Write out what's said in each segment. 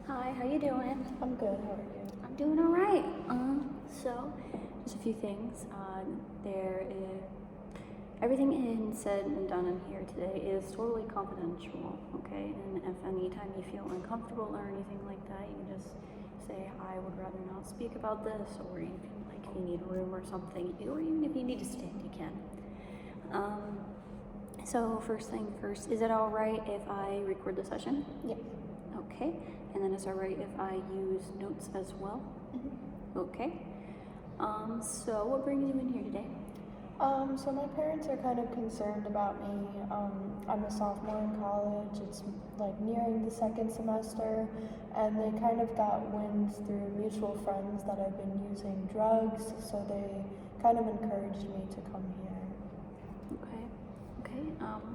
Hi, how you doing? I'm good. How are you? I'm doing all right. So just a few things. There is everything said and done in here today is totally confidential. Okay, and if anytime you feel uncomfortable or anything like that, you can just say I would rather not speak about this, or you can if you need a room or something, or even if you need to stand, you can. So first thing first, is it all right if I record the session? Yes. Okay, and then is it all right if I use notes as well? Mm-hmm. Okay. So what brings you in here today? So my parents are kind of concerned about me. I'm a sophomore in college. It's like nearing the second semester, and they kind of got wind through mutual friends that I've been using drugs, so they kind of encouraged me to come here. Okay.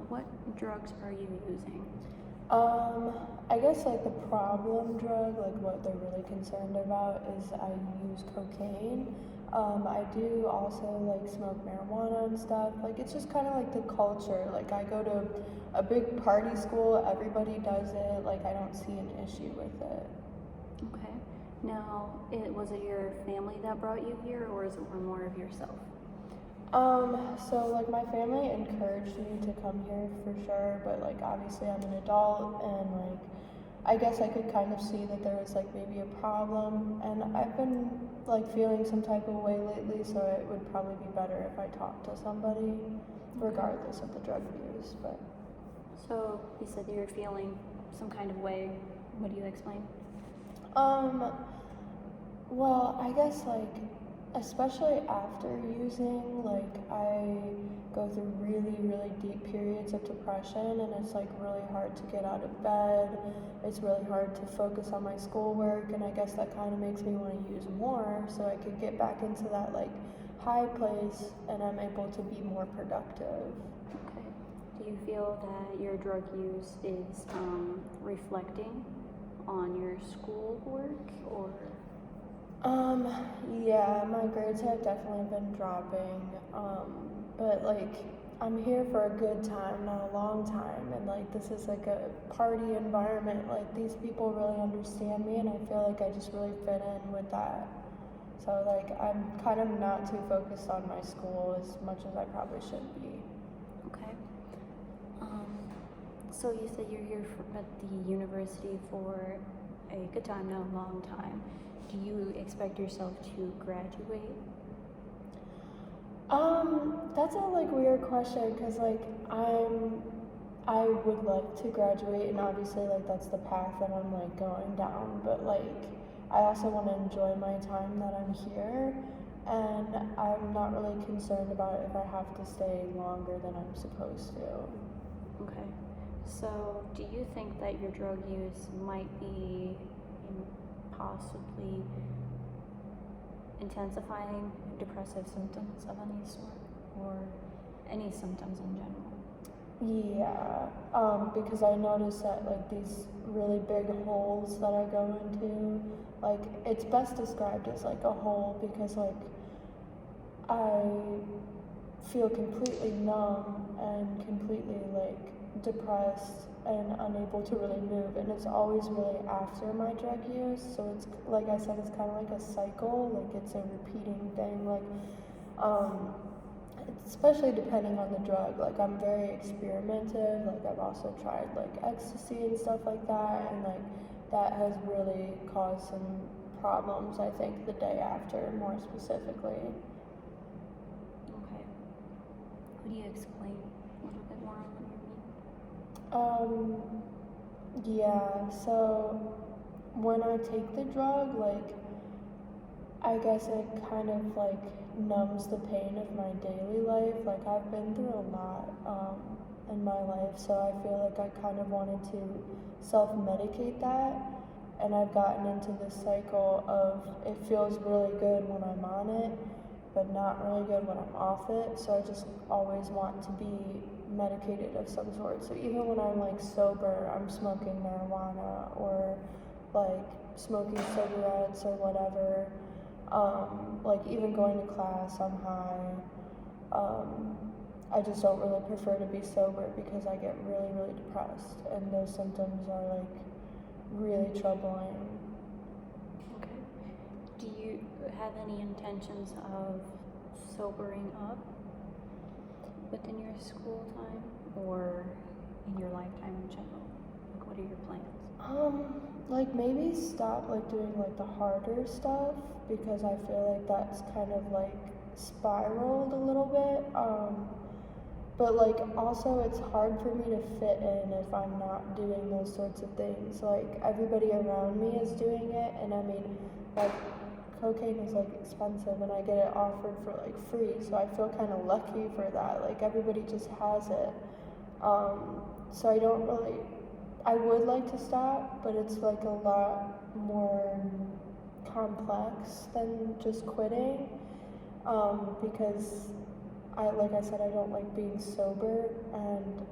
What drugs are you using? I guess like the problem drug, like what they're really concerned about is I use cocaine. I do also like smoke marijuana and stuff. Like it's just kind of like the culture. Like I go to a big party school, everybody does it. Like I don't see an issue with it. Okay. Now, was it your family that brought you here, or is it more of yourself? So like my family encouraged me to come here for sure, but like obviously I'm an adult and like I guess I could kind of see that there was like maybe a problem, and I've been like feeling some type of way lately, so it would probably be better if I talked to somebody regardless of the drug use. But So you said you're feeling some kind of way. What do you explain? well, I guess like especially after using, like I go through really deep periods of depression, and it's like really hard to get out of bed. It's really hard to focus on my schoolwork, and I guess that kind of makes me want to use more so I could get back into that like high place and I'm able to be more productive. Okay. Do you feel that your drug use is reflecting on your schoolwork, or? Yeah, my grades have definitely been dropping. But like I'm here for a good time, not a long time, and like this is like a party environment. Like these people really understand me, and I feel like I just really fit in with that. So like I'm kind of not too focused on my school as much as I probably should be. Okay. So you said you're here at the university for a good time, not a long time. Do you expect yourself to graduate? That's a like weird question because like I would like to graduate, and obviously like that's the path that I'm like going down, but like I also want to enjoy my time that I'm here, and I'm not really concerned about if I have to stay longer than I'm supposed to. Okay. So do you think that your drug use might be possibly intensifying depressive symptoms of any sort, or any symptoms in general? Yeah, because I noticed that like these really big holes that I go into, like it's best described as like a hole because like I feel completely numb and completely like depressed and unable to really move, and it's always really after my drug use, so it's like I said, it's kind of like a cycle, like it's a repeating thing, like especially depending on the drug. Like I'm very experimentative, like I've also tried like ecstasy and stuff like that, and like that has really caused some problems, I think, the day after more specifically. Okay. Could you explain a little bit more on what you mean? Yeah, so when I take the drug, like I guess it kind of like numbs the pain of my daily life. Like I've been through a lot in my life, so I feel like I kind of wanted to self-medicate that, and I've gotten into this cycle of it feels really good when I'm on it, but not really good when I'm off it. So I just always want to be medicated of some sort. So even when I'm like sober, I'm smoking marijuana or like smoking cigarettes or whatever. Like even going to class, I'm high. I just don't really prefer to be sober because I get really depressed, and those symptoms are like really troubling. Okay. Do you have any intentions of sobering up within your school time or in your lifetime in general? Like, what are your plans? Like maybe stop like doing like the harder stuff because I feel like that's kind of like spiraled a little bit. But like also it's hard for me to fit in if I'm not doing those sorts of things. Like everybody around me is doing it, and I mean like cocaine is like expensive and I get it offered for like free, so I feel kind of lucky for that. Like everybody just has it. So I don't really, I would like to stop, but it's like a lot more complex than just quitting. Because like I said, I don't like being sober, and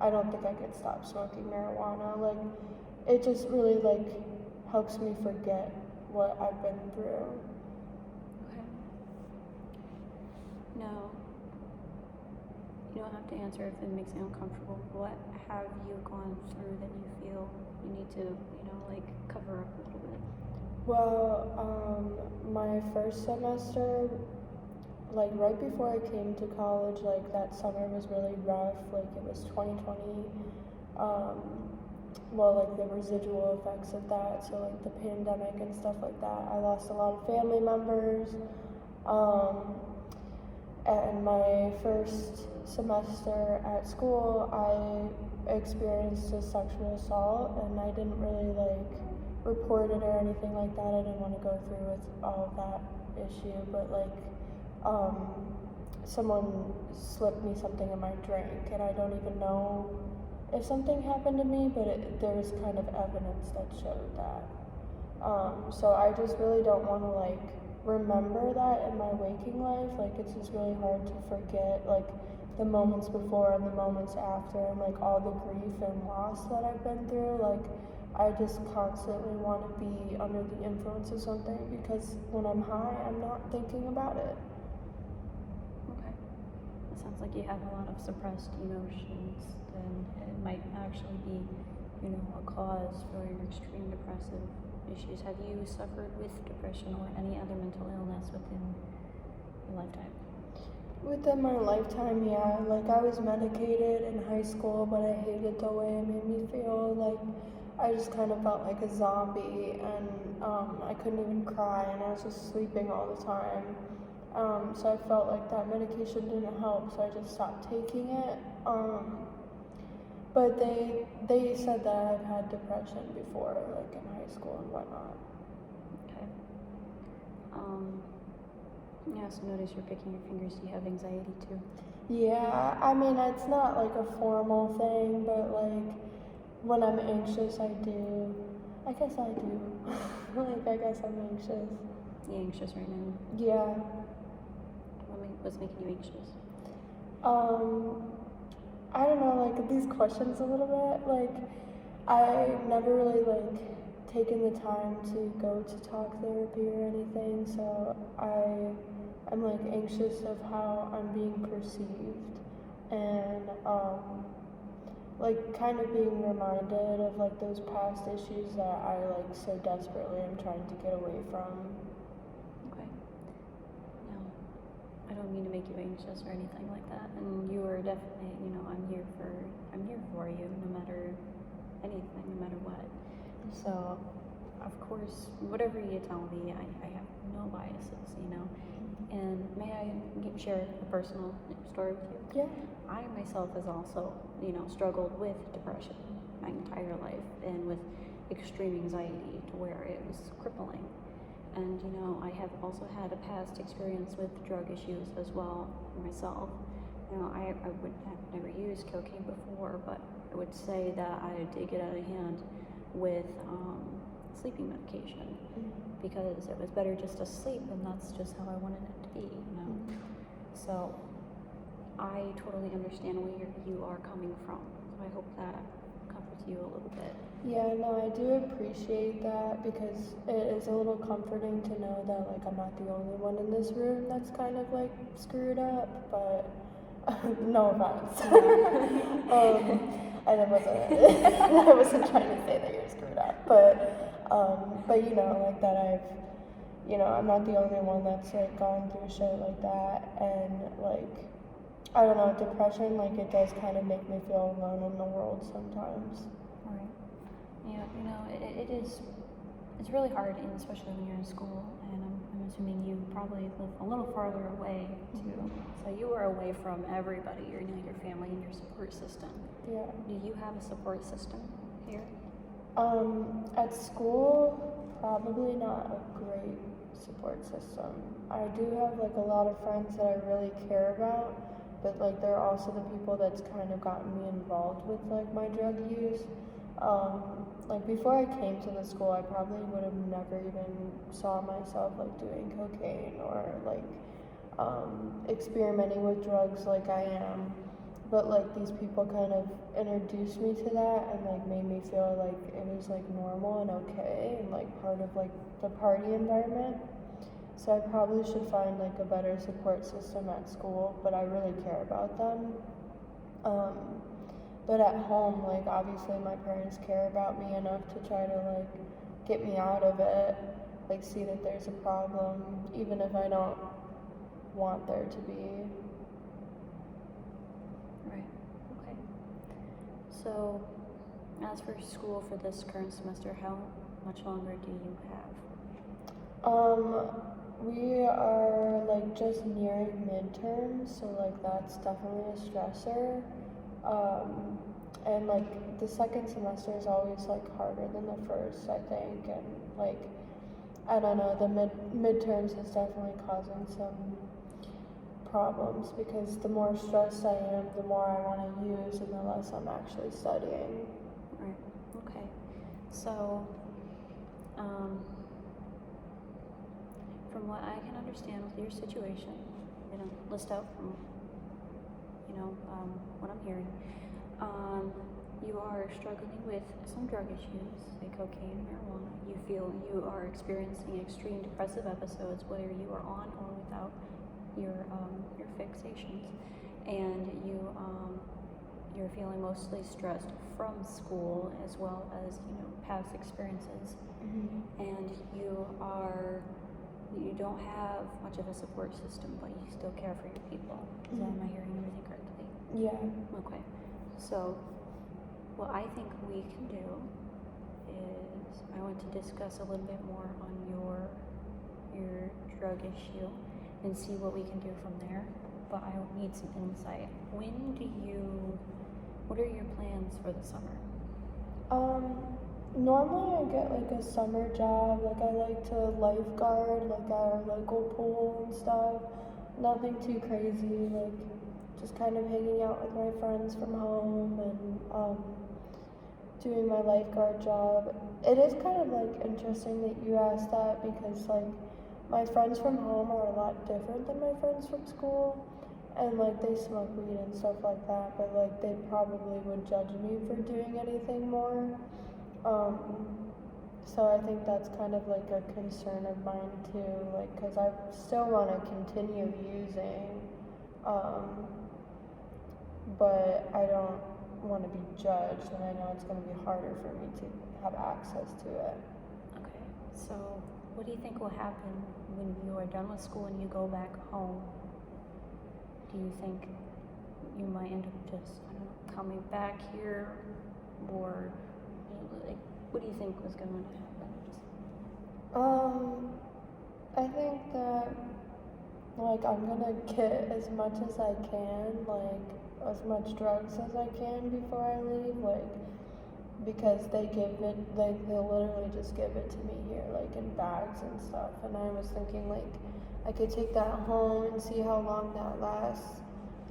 I don't think I could stop smoking marijuana. Like, it just really like helps me forget what I've been through. Okay. No. You don't have to answer if it makes you uncomfortable. What have you gone through that you feel you need to, like cover up a little bit? Well, my first semester, like right before I came to college, like that summer was really rough. Like it was 2020. Well, like the residual effects of that. So like the pandemic and stuff like that. I lost a lot of family members. And my first semester at school, I experienced a sexual assault, and I didn't really like report it or anything like that. I didn't want to go through with all of that issue, but like someone slipped me something in my drink, and I don't even know if something happened to me, but there was kind of evidence that showed that. So I just really don't want to like remember that in my waking life. Like it's just really hard to forget like the moments before and the moments after, and like all the grief and loss that I've been through. Like I just constantly want to be under the influence of something, because when I'm high, I'm not thinking about it. Okay. It sounds like you have a lot of suppressed emotions, and it might actually be, a cause for your extreme depressive issues. Have you suffered with depression or any other mental illness within your lifetime? Within my lifetime, yeah. Like I was medicated in high school, but I hated the way it made me feel. Like I just kind of felt like a zombie, and I couldn't even cry, and I was just sleeping all the time. So I felt like that medication didn't help, so I just stopped taking it. But they said that I've had depression before, like in high school and whatnot. Okay. Yeah, so notice you're picking your fingers. Do you have anxiety too? Yeah, I mean, it's not like a formal thing, but like when I'm anxious, I do. I guess I do. Like, I guess I'm anxious. You anxious right now? Yeah. What's making you anxious? I don't know, like these questions a little bit. Like, I never really like taken the time to go to talk therapy or anything, so I'm like anxious of how I'm being perceived, and like kind of being reminded of like those past issues that I like so desperately am trying to get away from. Okay. No, I don't mean to make you anxious or anything like that. And you are definitely, I'm here for you, no matter anything, no matter what. So, of course, whatever you tell me, I have no biases, And may I share a personal story with you? Yeah. I myself has also, struggled with depression my entire life, and with extreme anxiety to where it was crippling. And, I have also had a past experience with drug issues as well for myself. I would have never used cocaine before, but I would say that I did get out of hand with sleeping medication, because it was better just to sleep, and that's just how I wanted it to be, So I totally understand where you are coming from. So I hope that comforts you a little bit. Yeah, no, I do appreciate that, because it is a little comforting to know that like I'm not the only one in this room that's kind of like screwed up, but no offense. I wasn't I wasn't trying to say that you're screwed up, but you know, like that I'm not the only one that's like gone through shit like that, and like I don't know, depression, like it does kind of make me feel alone in the world sometimes. Right. Yeah, it is. It's really hard, and especially when you're in school. And I'm assuming you probably live a little farther away too. So you are away from everybody, your family and your support system. Yeah. Do you have a support system here? At school, probably not a great support system. I do have like a lot of friends that I really care about, but like they're also the people that's kind of gotten me involved with like my drug use. Like before I came to the school, I probably would have never even saw myself like doing cocaine or like experimenting with drugs like I am. But like these people kind of introduced me to that and like made me feel like it was like normal and okay and like part of like the party environment. So I probably should find like a better support system at school, but I really care about them. But at home, like obviously my parents care about me enough to try to like get me out of it, like see that there's a problem, even if I don't want there to be. Right. Okay. So, as for school for this current semester, how much longer do you have? We are like just nearing midterms, so like that's definitely a stressor. And like the second semester is always like harder than the first, I think, and like I don't know, the midterms is definitely causing some problems because the more stressed I am, the more I want to use and the less I'm actually studying. Right. Okay. So, from what I can understand with your situation, list out from, what I'm hearing, you are struggling with some drug issues, like cocaine, marijuana. You feel you are experiencing extreme depressive episodes, whether you are on or without your fixations, and you're feeling mostly stressed from school as well as past experiences, and you don't have much of a support system, but you still care for your people. Am I hearing everything correctly? Yeah. Okay. So, what I think we can do is I want to discuss a little bit more on your drug issue and see what we can do from there. But I need some insight. What are your plans for the summer? Normally I get like a summer job, like I like to lifeguard, like at our local pool and stuff. Nothing too crazy, like just kind of hanging out with my friends from home and doing my lifeguard job. It is kind of like interesting that you asked that because like my friends from home are a lot different than my friends from school, and like they smoke weed and stuff like that, but like they probably would judge me for doing anything more. So I think that's kind of like a concern of mine too, like because I still want to continue using, but I don't want to be judged, and I know it's going to be harder for me to have access to it. Okay, so what do you think will happen when you are done with school and you go back home? Do you think you might end up just, coming back here, or like, what do you think was going to happen? I think that like I'm gonna get as much as I can, like as much drugs as I can before I leave, like because they literally just give it to me here, like in bags and stuff. And I was thinking like I could take that home and see how long that lasts,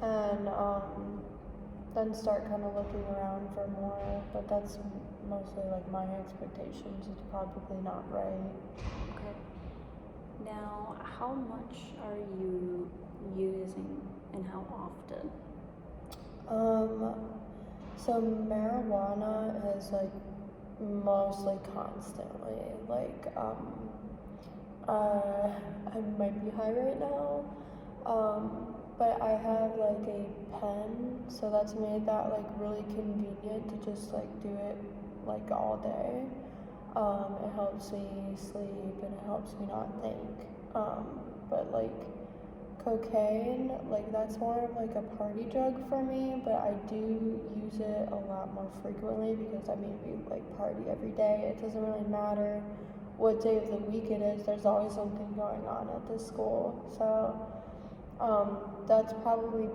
and then start kind of looking around for more. But that's mostly like my expectations. It's probably not right. Okay. Now, how much are you using and how often? So marijuana is like mostly constantly. Like, I might be high right now. but I have like a pen, so that's made that like really convenient to just like do it like all day. It helps me sleep and it helps me not think. But like cocaine, like that's more of like a party drug for me, but I do use it a lot more frequently because I mean we like party every day. It doesn't really matter what day of the week it is, there's always something going on at this school. So that's probably,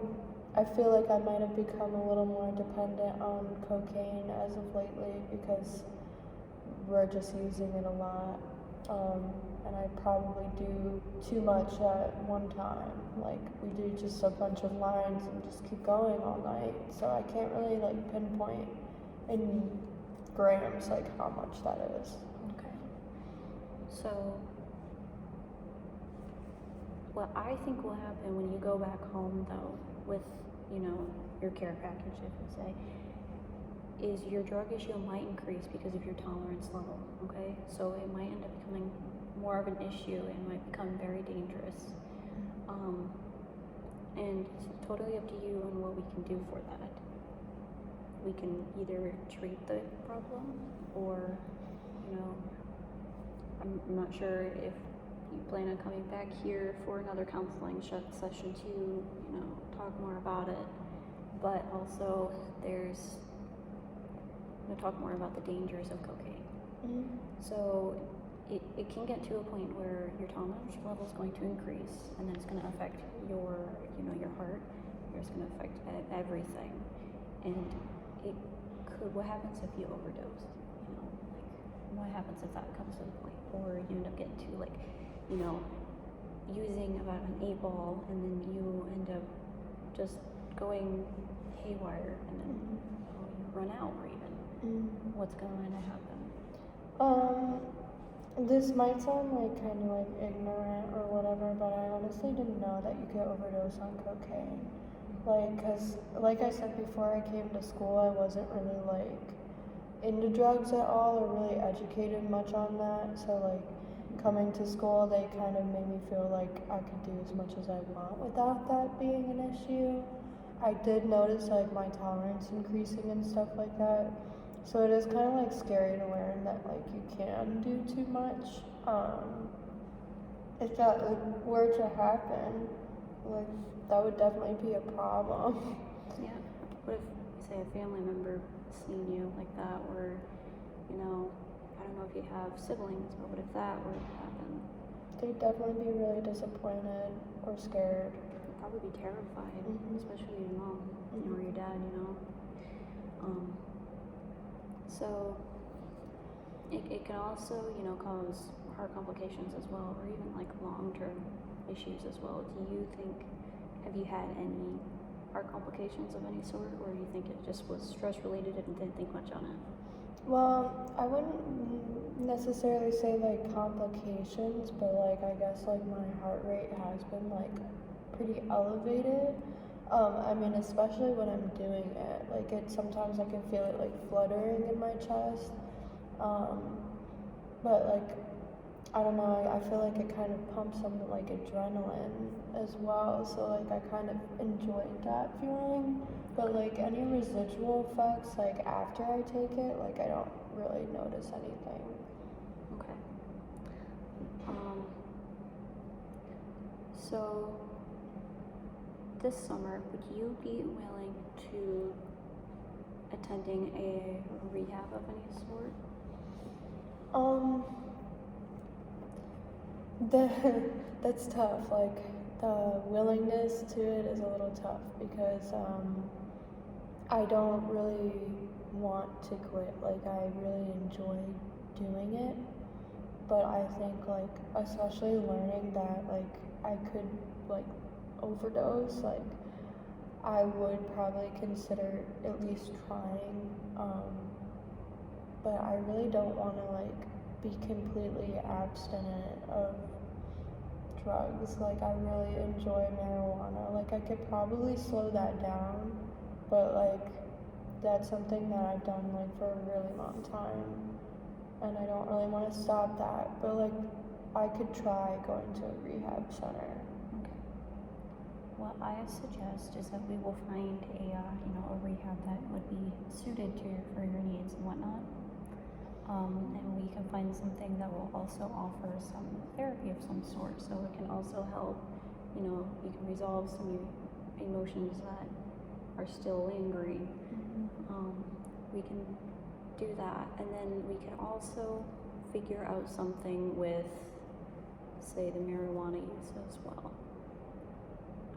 I feel like I might have become a little more dependent on cocaine as of lately because we're just using it a lot. And I probably do too much at one time. Like we do just a bunch of lines and just keep going all night. So I can't really like pinpoint in grams like how much that is. Okay. So, what I think will happen when you go back home, though, with, your care package, if you say, is your drug issue might increase because of your tolerance level, okay? So it might end up becoming more of an issue and might become very dangerous. And it's totally up to you on what we can do for that. We can either treat the problem or, I'm not sure if you plan on coming back here for another counseling session to, talk more about it. But also talk more about the dangers of cocaine. Mm-hmm. So it can get to a point where your tolerance level is going to increase, and then it's going to affect your heart. It's going to affect everything, and what happens if you overdose? What happens if that comes to the point, or you end up getting to using about an 8-ball, and then you end up just going haywire, and then you run out, or even what's going to happen? This might sound like kind of like ignorant or whatever, but I honestly didn't know that you could overdose on cocaine. Cause like I said before I came to school, I wasn't really like into drugs at all or really educated much on that. So like coming to school, they kind of made me feel like I could do as much as I want without that being an issue. I did notice like my tolerance increasing and stuff like that. So it is kind of like scary to learn that like you can do too much. If that were to happen, like that would definitely be a problem. Yeah. What if, say, a family member seen you like that, or I don't know if you have siblings, but what if that were to happen? They'd definitely be really disappointed or scared. You'd probably be terrified, especially your mom or your dad. So it can also, cause heart complications as well, or even like long-term issues as well. Have you had any heart complications of any sort, or do you think it just was stress-related and didn't think much on it? Well, I wouldn't necessarily say like complications, but like I guess like my heart rate has been like pretty elevated. I mean, especially when I'm doing it, like sometimes I can feel it like fluttering in my chest. But like, I don't know, I feel like it kind of pumps some like adrenaline as well. So like I kind of enjoyed that feeling. But like any residual effects, like after I take it, like I don't really notice anything. Okay. So this summer, would you be willing to attending a rehab of any sort? That's tough. Like the willingness to it is a little tough because I don't really want to quit. Like I really enjoy doing it, but I think like especially learning that like I could like overdose, like I would probably consider at least trying, but I really don't want to like be completely abstinent of drugs. Like I really enjoy marijuana. Like I could probably slow that down, but like that's something that I've done like for a really long time, and I don't really want to stop that, but like I could try going to a rehab center. Okay. what I suggest is that we will find a rehab that would be suited to for your needs and whatnot. And we can find something that will also offer some therapy of some sort, so it can also help. You can resolve some emotions that are still lingering. We can do that, and then we can also figure out something with, say, the marijuana use as well.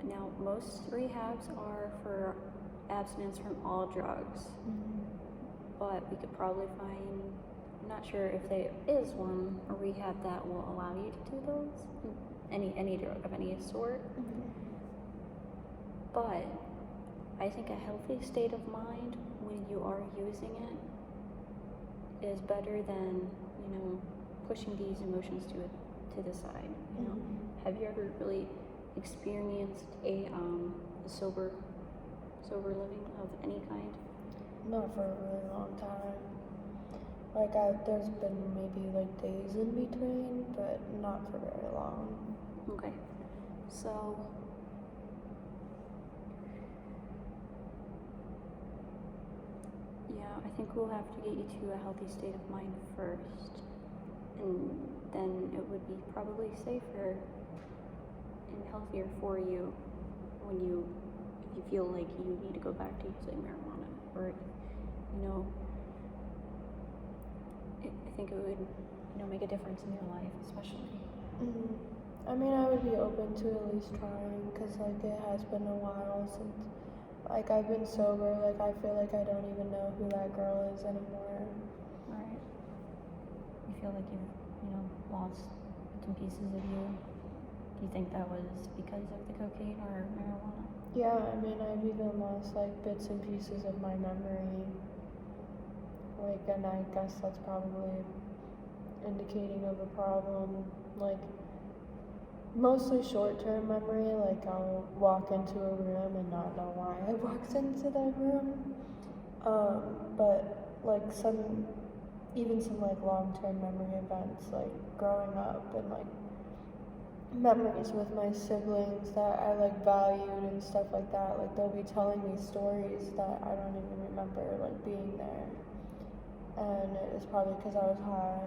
Now, most rehabs are for abstinence from all drugs, but we could probably find, I'm not sure if there is one, a rehab that will allow you to do those, any drug of any sort. But I think a healthy state of mind when you are using it is better than, pushing these emotions to the side. Have you ever really experienced a sober living of any kind? Not for a really long time. There's been maybe days in between, but not for very long. Okay, so yeah, I think we'll have to get you to a healthy state of mind first, and then it would be probably safer and healthier for you if you feel like you need to go back to using marijuana, or I think it would make a difference in your life, especially. I mean, I would be open to at least trying, because it has been a while since I've been sober. I feel like I don't even know who that girl is anymore. Right. You feel like you've lost some pieces of you. Do you think that was because of the cocaine or marijuana? Yeah, I mean, I've even lost bits and pieces of my memory. And I guess that's probably indicating of a problem. Mostly short-term memory. I'll walk into a room and not know why I walked into that room. But some long-term memory events, growing up, and memories with my siblings that I valued and stuff like that. They'll be telling me stories that I don't even remember being there. And it's probably because I was high,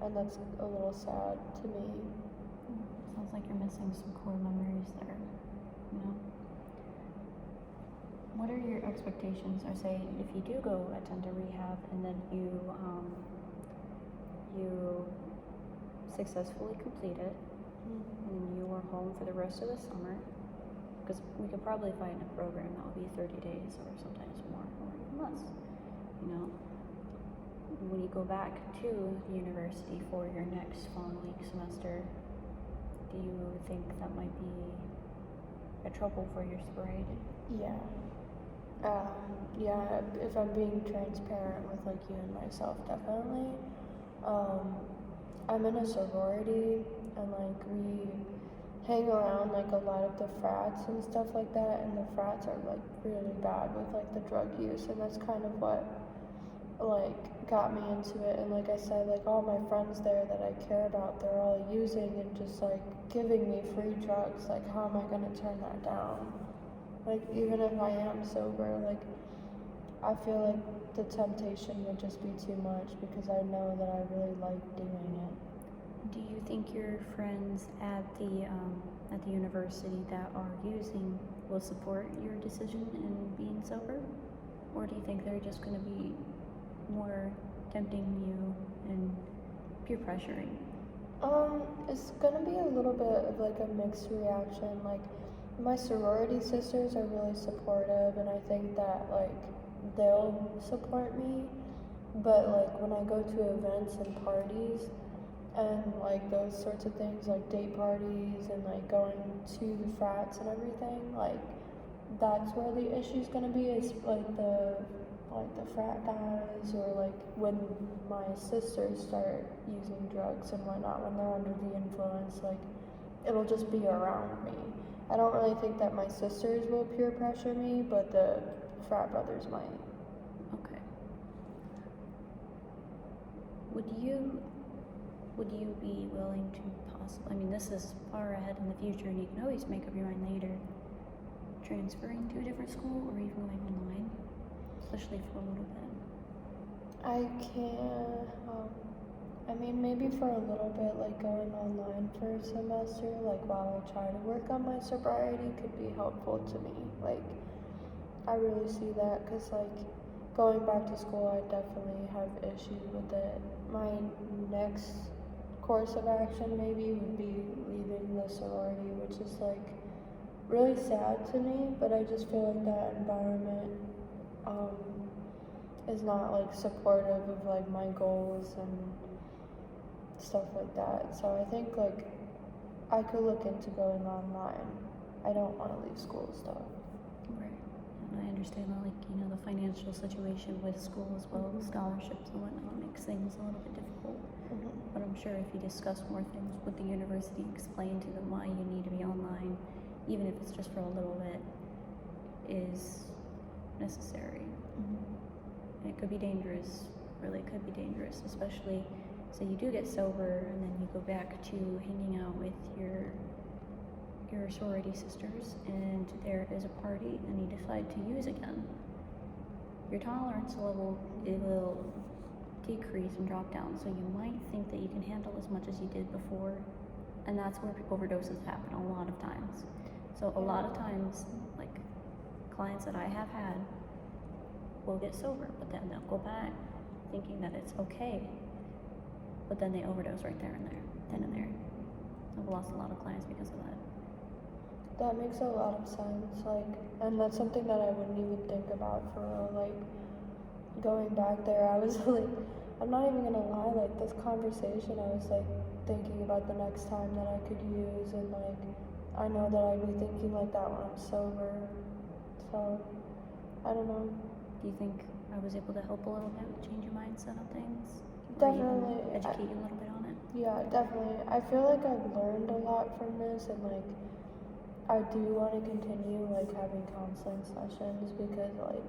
and that's a little sad to me. Sounds like you're missing some core memories there. What are your expectations? Or say, if you do go attend a rehab and then you successfully complete it, and you are home for the rest of the summer, because we could probably find a program that will be 30 days or sometimes more or even less. When you go back to the university for your next following semester, do you think that might be a trouble for your sobriety? Yeah. If I'm being transparent with you and myself, definitely. I'm in a sorority, and we hang around a lot of the frats and stuff like that, and the frats are really bad with the drug use, and that's kind of what got me into it. And I said, all my friends there that I care about, they're all using and just giving me free drugs. How am I gonna turn that down? Even if I am sober, I feel the temptation would just be too much, because I know that I really like doing it. Do you think your friends at the university that are using will support your decision in being sober, or do you think they're just going to be more tempting you and peer pressuring? It's gonna be a little bit of a mixed reaction. My sorority sisters are really supportive, and I think that they'll support me. But when I go to events and parties and those sorts of things, date parties and going to the frats and everything, that's where the issue's gonna be, is the frat guys, or when my sisters start using drugs and whatnot, when they're under the influence, it'll just be around me. I don't really think that my sisters will peer pressure me, but the frat brothers might. Okay. Would you would you be willing to possibly, I mean, this is far ahead in the future and you can always make up your mind later, transferring to a different school or even going online, especially for a little bit? I can, I mean, maybe for a little bit, like going online for a semester, like while I try to work on my sobriety could be helpful to me. Like, I really see that because, like, going back to school, I definitely have issues with it. My next course of action maybe would be leaving the sorority, which is, like, really sad to me, but I just feel like that environment, is not like supportive of like my goals and stuff like that. So I think like I could look into going online. I don't want to leave school still. Right. And I understand that, like, you know, the financial situation with school as well, scholarships and whatnot makes things a little bit difficult. But I'm sure if you discuss more things with the university, explain to them why you need to be online, even if it's just for a little bit, is necessary. And it could be dangerous, really could be dangerous, especially so you do get sober and then you go back to hanging out with your sorority sisters and there is a party and you decide to use again. Your tolerance level, it will decrease and drop down, so you might think that you can handle as much as you did before, and that's where overdoses happen a lot of times. So a lot of times, like, clients that I have had will get sober, but then they'll go back thinking that it's okay, but then they overdose right there and there, then and there. I've lost a lot of clients because of that. That makes a lot of sense, like, and that's something that I wouldn't even think about for real. Like, going back there, I was like, I'm not even gonna lie, like, this conversation, I was like thinking about the next time that I could use, and like, I know that I'd be thinking like that when I'm sober. So, I don't know. Do you think I was able to help a little bit, change your mindset on things? Definitely. Or even educate you a little bit on it? Yeah, definitely. I feel like I've learned a lot from this, and like, I do want to continue like having counseling sessions because like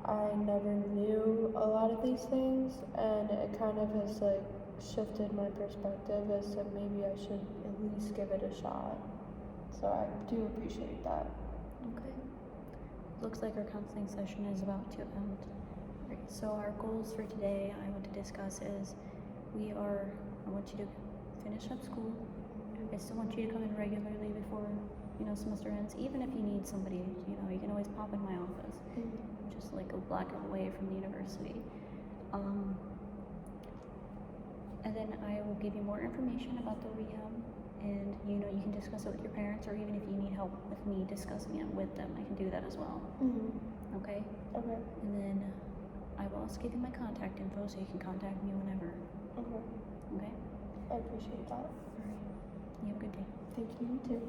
I never knew a lot of these things, and it kind of has like shifted my perspective as to maybe I should at least give it a shot. So I do appreciate that. Okay. Looks like our counseling session is about to end. Right, so our goals for today I want to discuss is I want you to finish up school. I still want you to come in regularly before, you know, semester ends. Even if you need somebody, you know, you can always pop in my office. Just like a block away from the university. And then I will give you more information about the rehab, and you know, you can discuss it with your parents, or even if you need help with me discussing it with them, I can do that as well. Okay? Okay. And then I will also give you my contact info so you can contact me whenever. Okay. Okay? I appreciate that. Alright. You have a good day. Thank you, you too.